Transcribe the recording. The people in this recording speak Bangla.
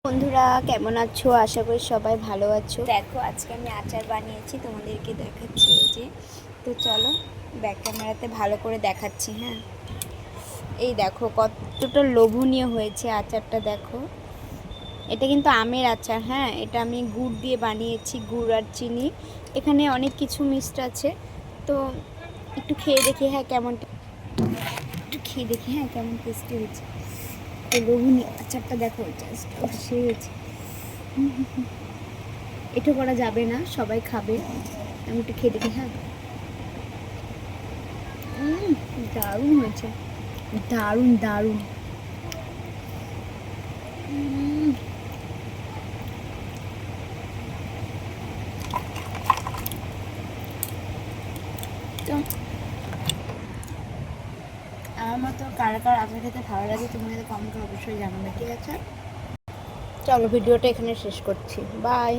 বন্ধুরা কেমন আছো? আশা করি সবাই ভালো আছো। দেখো আজকে আমি আচার বানিয়েছি, তোমাদেরকে দেখাচ্ছি। এই যে, তো চলো ব্যাক ক্যামেরাতে ভালো করে দেখাচ্ছি। হ্যাঁ, এই দেখো কতটা লোভনীয় হয়েছে আচারটা। দেখো, এটা কিন্তু আমের আচার। হ্যাঁ, এটা আমি গুড় দিয়ে বানিয়েছি, গুড় আর চিনি। এখানে অনেক কিছু মিক্সড আছে। তো একটু খেয়ে দেখি, হ্যাঁ কেমন, একটু খেয়ে দেখি হ্যাঁ কেমন টেস্টি হয়েছে। তো লোভনীয় আচারটা দেখো, জাস্ট সে হয়েছে। এটা করা যাবে না, সবাই খাবে। আমি একটু খেয়ে দেখি। হ্যাঁ, দারুণ হয়েছে, দারুণ দারুণ। তো আমার মতো কারা কার আচার খেতে ভালো লাগে তোমাদের কমেন্ট করে অবশ্যই জানাবে, ঠিক আছে? চলো ভিডিওটা এখানে শেষ করছি, বাই।